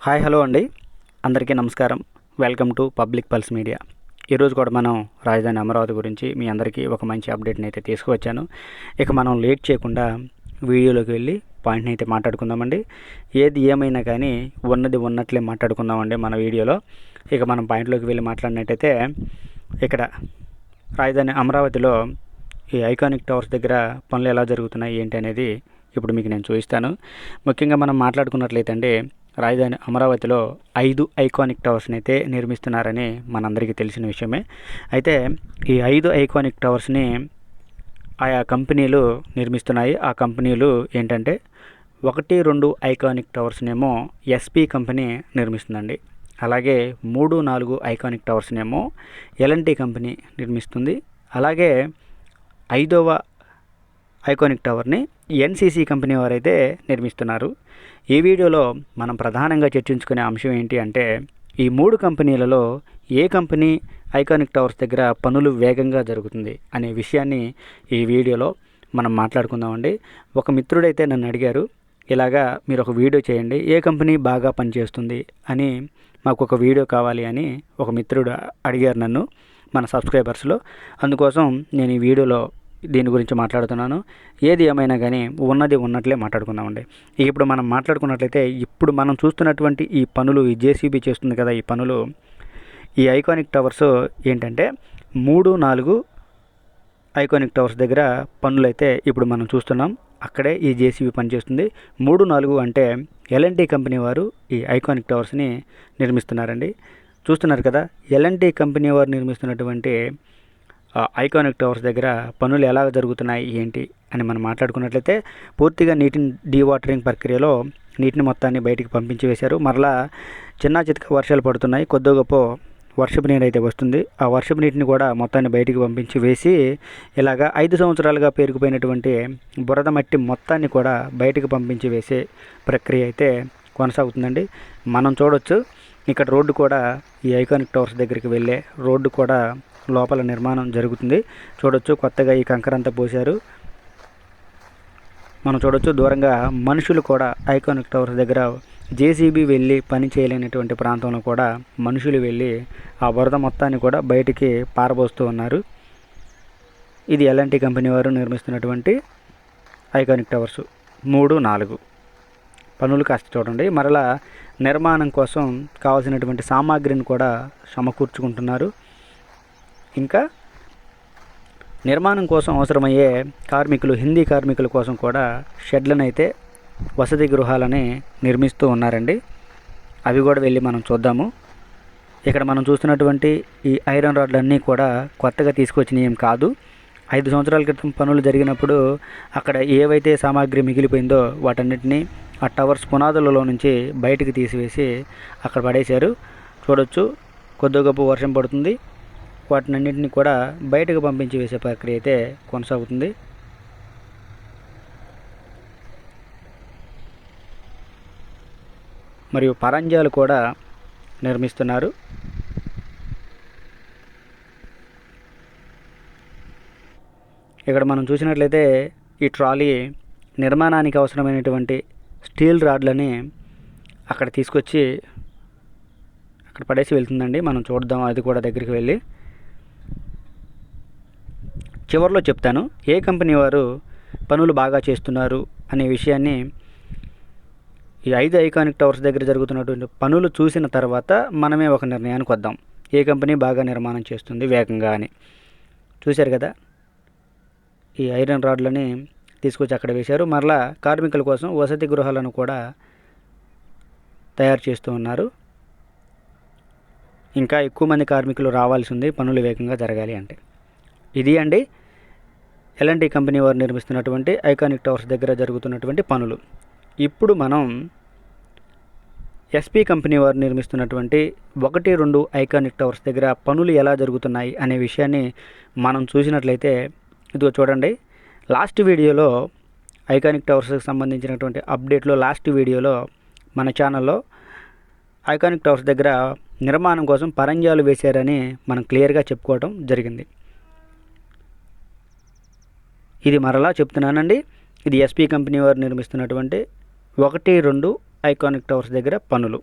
Hi hello అండి, అందరికీ నమస్కారం. Welcome to public pulse media. ఈరోజు కూడా మనం రాజధాని అమరావతి గురించి మీ అందరికీ ఒక మంచి అప్డేట్ని అయితే తీసుకువచ్చాను. ఇక మనం లేట్ చేయకుండా వీడియోలోకి వెళ్ళి పాయింట్ని అయితే మాట్లాడుకుందామండి. ఏది ఏమైనా కానీ ఉన్నది ఉన్నట్లే మాట్లాడుకుందామండి మన వీడియోలో. ఇక మనం పాయింట్లోకి వెళ్ళి మాట్లాడినట్టయితే ఇక్కడ రాజధాని అమరావతిలో ఈ ఐకానిక్ టవర్స్ దగ్గర పనులు ఎలా జరుగుతున్నాయి ఏంటి అనేది ఇప్పుడు మీకు నేను చూపిస్తాను. ముఖ్యంగా మనం మాట్లాడుకున్నట్లయితే అండి, రాజధాని అమరావతిలో 5 ఐకానిక్ టవర్స్ని అయితే నిర్మిస్తున్నారని మనందరికీ తెలిసిన విషయమే. అయితే ఈ 5 ఐకానిక్ టవర్స్ని ఆయా కంపెనీలు నిర్మిస్తున్నాయి. ఆ కంపెనీలు ఏంటంటే 1, 2 ఐకానిక్ టవర్స్నేమో ఎస్పీ కంపెనీ నిర్మిస్తుందండి. అలాగే 3, 4 ఐకానిక్ టవర్స్నేమో ఎల్ఎన్టీ కంపెనీ నిర్మిస్తుంది. అలాగే 5వ ఐకానిక్ టవర్ని ఎన్సీసీ కంపెనీ వారైతే నిర్మిస్తున్నారు. ఈ వీడియోలో మనం ప్రధానంగా చర్చించుకునే అంశం ఏంటి అంటే, ఈ 3 కంపెనీలలో ఏ కంపెనీ ఐకానిక్ టవర్స్ దగ్గర పనులు వేగంగా జరుగుతుంది అనే విషయాన్ని ఈ వీడియోలో మనం మాట్లాడుకుందామండి. ఒక మిత్రుడైతే నన్ను అడిగారు, ఇలాగా మీరు ఒక వీడియో చేయండి, ఏ కంపెనీ బాగా పనిచేస్తుంది అని మాకు ఒక వీడియో కావాలి అని ఒక మిత్రుడు అడిగారు నన్ను, మన సబ్స్క్రైబర్స్లో. అందుకోసం నేను ఈ వీడియోలో దీని గురించి మాట్లాడుతున్నాను. ఏది ఏమైనా కానీ ఉన్నది ఉన్నట్లే మాట్లాడుకుందామండి. ఇప్పుడు మనం మాట్లాడుకున్నట్లయితే, ఇప్పుడు మనం చూస్తున్నటువంటి ఈ పనులు, ఈ జేసీబీ చేస్తుంది కదా ఈ పనులు, ఈ ఐకానిక్ టవర్స్ ఏంటంటే 3, 4 ఐకానిక్ టవర్స్ దగ్గర పనులు అయితే ఇప్పుడు మనం చూస్తున్నాం. అక్కడే ఈ జేసీబీ పనిచేస్తుంది. 3, 4 అంటే ఎల్ఎన్టీ కంపెనీ వారు ఈ ఐకానిక్ టవర్స్ని నిర్మిస్తున్నారండి. చూస్తున్నారు కదా, ఎల్ఎన్టీ కంపెనీ వారు నిర్మిస్తున్నటువంటి ఐకానిక్ టవర్స్ దగ్గర పనులు ఎలా జరుగుతున్నాయి ఏంటి అని మనం మాట్లాడుకున్నట్లయితే, పూర్తిగా నీటిని డీవాటరింగ్ ప్రక్రియలో నీటిని మొత్తాన్ని బయటికి పంపించి వేశారు. మరలా చిన్న చితక వర్షాలు పడుతున్నాయి, కొద్ది గొప్ప వర్షపు నీరు అయితే వస్తుంది. ఆ వర్షపు నీటిని కూడా మొత్తాన్ని బయటికి పంపించి వేసి, ఇలాగా 5 సంవత్సరాలుగా పేరుకుపోయినటువంటి బురద మట్టి మొత్తాన్ని కూడా బయటికి పంపించి వేసే ప్రక్రియ అయితే కొనసాగుతుందండి. మనం చూడొచ్చు, ఇక్కడ రోడ్డు కూడా, ఈ ఐకానిక్ టవర్స్ దగ్గరికి వెళ్ళే రోడ్డు కూడా లోపల నిర్మాణం జరుగుతుంది. చూడొచ్చు, కొత్తగా ఈ కంకరంతా పోశారు. మనం చూడొచ్చు, దూరంగా మనుషులు కూడా ఐకానిక్ టవర్స్ దగ్గర జేసీబీ వెళ్ళి పని చేయలేనటువంటి ప్రాంతంలో కూడా మనుషులు వెళ్ళి ఆ బురద మొత్తాన్ని కూడా బయటికి పారబోస్తూ ఉన్నారు. ఇది ఎల్ఎన్టీ కంపెనీ వారు నిర్మిస్తున్నటువంటి ఐకానిక్ టవర్స్ 3, 4 పనులు కాస్త చూడండి. మరలా నిర్మాణం కోసం కావాల్సినటువంటి సామాగ్రిని కూడా సమకూర్చుకుంటున్నారు. ఇంకా నిర్మాణం కోసం అవసరమయ్యే కార్మికులు, హిందీ కార్మికుల కోసం కూడా షెడ్లను అయితే, వసతి గృహాలని నిర్మిస్తూ ఉన్నారండి. అవి కూడా వెళ్ళి మనం చూద్దాము. ఇక్కడ మనం చూస్తున్నటువంటి ఈ ఐరన్ రాడ్లన్నీ కూడా కొత్తగా తీసుకొచ్చినవి ఏం కాదు. 5 సంవత్సరాల క్రితం పనులు జరిగినప్పుడు అక్కడ ఏవైతే సామాగ్రి మిగిలిపోయిందో వాటన్నిటిని ఆ టవర్స్ పునాదులలో నుంచి బయటికి తీసివేసి అక్కడ పడేశారు. చూడొచ్చు, కొద్ది గొప్ప వర్షం పడుతుంది, వాటినన్నింటినీ కూడా బయటకు పంపించి వేసే ప్రక్రియ అయితే కొనసాగుతుంది. మరియు పరంజాలు కూడా నిర్మిస్తున్నారు. ఇక్కడ మనం చూసినట్లయితే ఈ ట్రాలీ నిర్మాణానికి అవసరమైనటువంటి స్టీల్ రాడ్లని అక్కడ తీసుకొచ్చి అక్కడ పడేసి వెళ్తుందండి. మనం చూద్దాం అది కూడా దగ్గరికి వెళ్ళి. చివరిలో చెప్తాను ఏ కంపెనీ వారు పనులు బాగా చేస్తున్నారు అనే విషయాన్ని. ఈ 5 ఐకానిక్ టవర్స్ దగ్గర జరుగుతున్నటువంటి పనులు చూసిన తర్వాత మనమే ఒక నిర్ణయానికి వద్దాం, ఏ కంపెనీ బాగా నిర్మాణం చేస్తుంది వేగంగా అని. చూశారు కదా, ఈ ఐరన్ రాడ్లని తీసుకొచ్చి అక్కడ వేశారు. మరలా కార్మికుల కోసం వసతి గృహాలను కూడా తయారు చేస్తూ ఉన్నారు. ఇంకా ఎక్కువ మంది కార్మికులు రావాల్సి ఉంది పనులు వేగంగా జరగాలి అంటే. ఇది అండి ఎల్ఎన్టీ కంపెనీ వారు నిర్మిస్తున్నటువంటి ఐకానిక్ టవర్స్ దగ్గర జరుగుతున్నటువంటి పనులు. ఇప్పుడు మనం ఎస్పీ కంపెనీ వారు నిర్మిస్తున్నటువంటి 1, 2 ఐకానిక్ టవర్స్ దగ్గర పనులు ఎలా జరుగుతున్నాయి అనే విషయాన్ని మనం చూసినట్లయితే, ఇదిగో చూడండి, లాస్ట్ వీడియోలో ఐకానిక్ టవర్స్కి సంబంధించినటువంటి అప్డేట్లో లాస్ట్ వీడియోలో మన ఛానల్లో ఐకానిక్ టవర్స్ దగ్గర నిర్మాణం కోసం పరంజాలు వేశారని మనం క్లియర్గా చెప్పుకోవడం జరిగింది. ఇది మరలా చెప్తున్నానండి, ఇది ఎస్పీ కంపెనీ వారు నిర్మిస్తున్నటువంటి 1, 2 ఐకానిక్ టవర్స్ దగ్గర పనులు.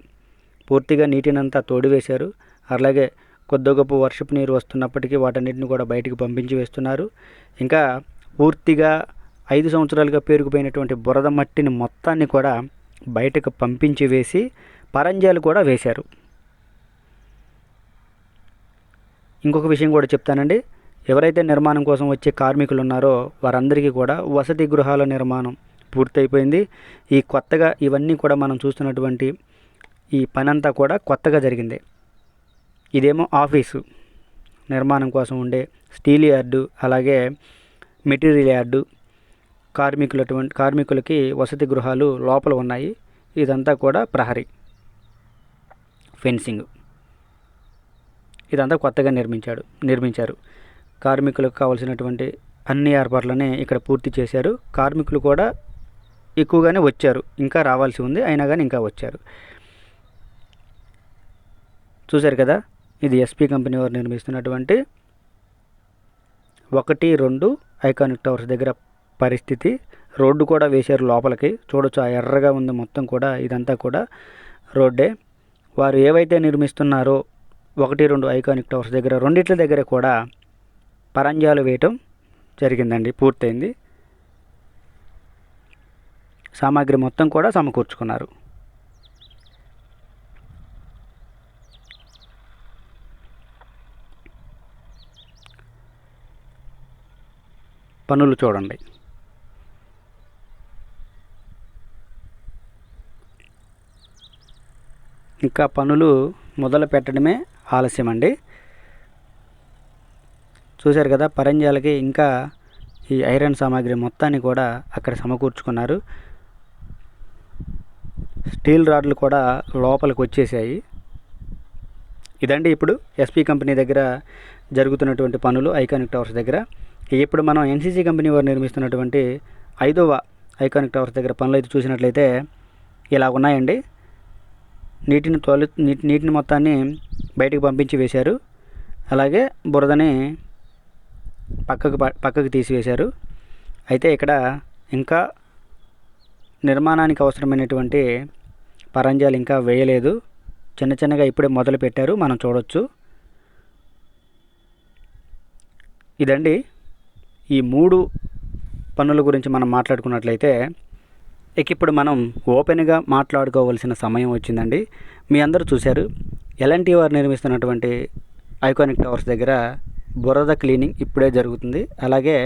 పూర్తిగా నీటినంతా తోడివేశారు. అలాగే కొద్ది గొప్ప వర్షపు నీరు వస్తున్నప్పటికీ వాటన్నిటిని కూడా బయటికి పంపించి వేస్తున్నారు. ఇంకా పూర్తిగా 5 సంవత్సరాలుగా పేరుకుపోయినటువంటి బురద మట్టిని మొత్తాన్ని కూడా బయటకు పంపించి వేసి పరంజాలు కూడా వేశారు. ఇంకొక విషయం కూడా చెప్తానండి. ఎవరైతే నిర్మాణం కోసం వచ్చే కార్మికులు ఉన్నారో వారందరికీ కూడా వసతి గృహాల నిర్మాణం పూర్తయిపోయింది. ఈ కొత్తగా ఇవన్నీ కూడా మనం చూస్తున్నటువంటి ఈ పని అంతా కూడా కొత్తగా జరిగింది. ఇదేమో ఆఫీసు నిర్మాణం కోసం ఉండే స్టీల్ యార్డు, అలాగే మెటీరియల్ యార్డు, కార్మికులకి వసతి గృహాలు లోపల ఉన్నాయి. ఇదంతా కూడా ప్రహరీ ఫెన్సింగ్, ఇదంతా కొత్తగా నిర్మించారు. కార్మికులకు కావాల్సినటువంటి అన్ని ఏర్పాట్లని ఇక్కడ పూర్తి చేశారు. కార్మికులు కూడా ఎక్కువగానే వచ్చారు, ఇంకా రావాల్సి ఉంది, అయినా కానీ ఇంకా వచ్చారు. చూశారు కదా, ఇది ఎస్పీ కంపెనీ వారు నిర్మిస్తున్నటువంటి 1-2 ఐకానిక్ టవర్స్ దగ్గర పరిస్థితి. రోడ్డు కూడా వేశారు లోపలికి, చూడొచ్చు ఆ ఎర్రగా ఉంది మొత్తం కూడా, ఇదంతా కూడా రోడ్డే. వారు ఏవైతే నిర్మిస్తున్నారో 1-2 ఐకానిక్ టవర్స్ దగ్గర రెండిట్ల దగ్గర కూడా పరంజాలు వేయటం జరిగిందండి, పూర్తయింది. సామాగ్రి మొత్తం కూడా సమకూర్చుకున్నారు. పనులు చూడండి. ఇంకా పనులు మొదలు పెట్టడమే ఆలస్యం అండి. చూశారు కదా, పరంజాలకి ఇంకా ఈ ఐరన్ సామాగ్రి మొత్తాన్ని కూడా అక్కడ సమకూర్చుకున్నారు. స్టీల్ రాడ్లు కూడా లోపలికి వచ్చేసాయి. ఇదండి ఇప్పుడు ఎస్పీ కంపెనీ దగ్గర జరుగుతున్నటువంటి పనులు ఐకానిక్ టవర్స్ దగ్గర. ఇప్పుడు మనం ఎన్సీసీ కంపెనీ వారు నిర్మిస్తున్నటువంటి 5వ ఐకానిక్ టవర్స్ దగ్గర పనులు అయితే చూసినట్లయితే ఇలా ఉన్నాయండి. నీటిని మొత్తాన్ని బయటకు పంపించి వేశారు. అలాగే బురదని పక్కకు తీసివేశారు. అయితే ఇక్కడ ఇంకా నిర్మాణానికి అవసరమైనటువంటి పరంజాలు ఇంకా వేయలేదు, చిన్నగా ఇప్పుడే మొదలు పెట్టారు, మనం చూడొచ్చు. ఇదండి ఈ 3 పనుల గురించి మనం మాట్లాడుకున్నట్లయితే ఇప్పుడు మనం ఓపెన్గా మాట్లాడుకోవాల్సిన సమయం వచ్చిందండి. మీ అందరూ చూశారు, ఎల్ఎన్టీ వారు నిర్మిస్తున్నటువంటి ఐకానిక్ టవర్స్ దగ్గర బురద క్లీనింగ్ ఇప్పుడే జరుగుతుంది. అలాగే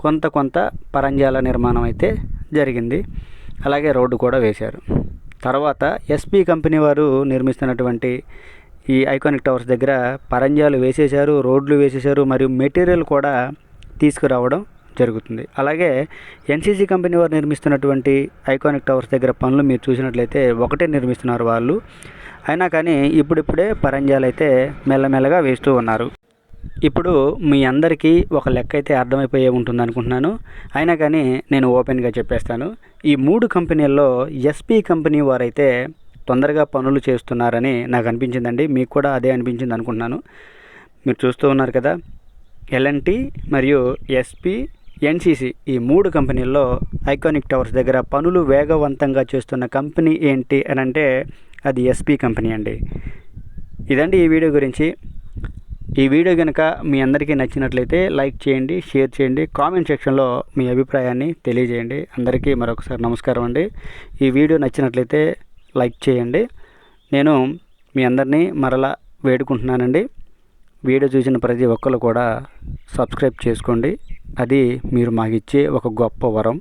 కొంత పరంజాల నిర్మాణం అయితే జరిగింది. అలాగే రోడ్డు కూడా వేశారు. తర్వాత ఎస్పీ కంపెనీ వారు నిర్మిస్తున్నటువంటి ఈ ఐకానిక్ టవర్స్ దగ్గర పరంజాలు వేసేశారు, రోడ్లు వేసేశారు, మరియు మెటీరియల్ కూడా తీసుకురావడం జరుగుతుంది. అలాగే ఎన్సీసీ కంపెనీ వారు నిర్మిస్తున్నటువంటి ఐకానిక్ టవర్స్ దగ్గర పనులు మీరు చూసినట్లయితే ఒకటే నిర్మిస్తున్నారు వాళ్ళు, అయినా కానీ ఇప్పుడిప్పుడే పరంజాలు అయితే మెల్లమెల్లగా వేస్తూ ఉన్నారు. ఇప్పుడు మీ అందరికీ ఒక లెక్క అయితే అర్థమైపోయే ఉంటుంది అనుకుంటున్నాను, అయినా కానీ నేను ఓపెన్గా చెప్పేస్తాను. ఈ 3 కంపెనీల్లో ఎస్పీ కంపెనీ వారైతే తొందరగా పనులు చేస్తున్నారని నాకు అనిపించిందండి. మీకు కూడా అదే అనిపించింది అనుకుంటున్నాను. మీరు చూస్తూ ఉన్నారు కదా, ఎల్ఎన్టీ మరియు ఎస్పీ, ఎన్సీసీ ఈ 3 కంపెనీల్లో ఐకానిక్ టవర్స్ దగ్గర పనులు వేగవంతంగా చేస్తున్న కంపెనీ ఏంటి అని అంటే అది ఎస్పీ కంపెనీ అండి. ఇదండి ఈ వీడియో గురించి. ఈ వీడియో కనుక మీ అందరికీ నచ్చినట్లయితే లైక్ చేయండి, షేర్ చేయండి, కామెంట్ సెక్షన్లో మీ అభిప్రాయాన్ని తెలియజేయండి. అందరికీ మరొకసారి నమస్కారం అండి. ఈ వీడియో నచ్చినట్లయితే లైక్ చేయండి. నేను మీ అందరినీ మరలా వేడుకుంటున్నానండి, వీడియో చూసిన ప్రతి ఒక్కరు కూడా సబ్స్క్రైబ్ చేసుకోండి. అది మీరు మాకు ఇచ్చే ఒక గొప్ప వరం.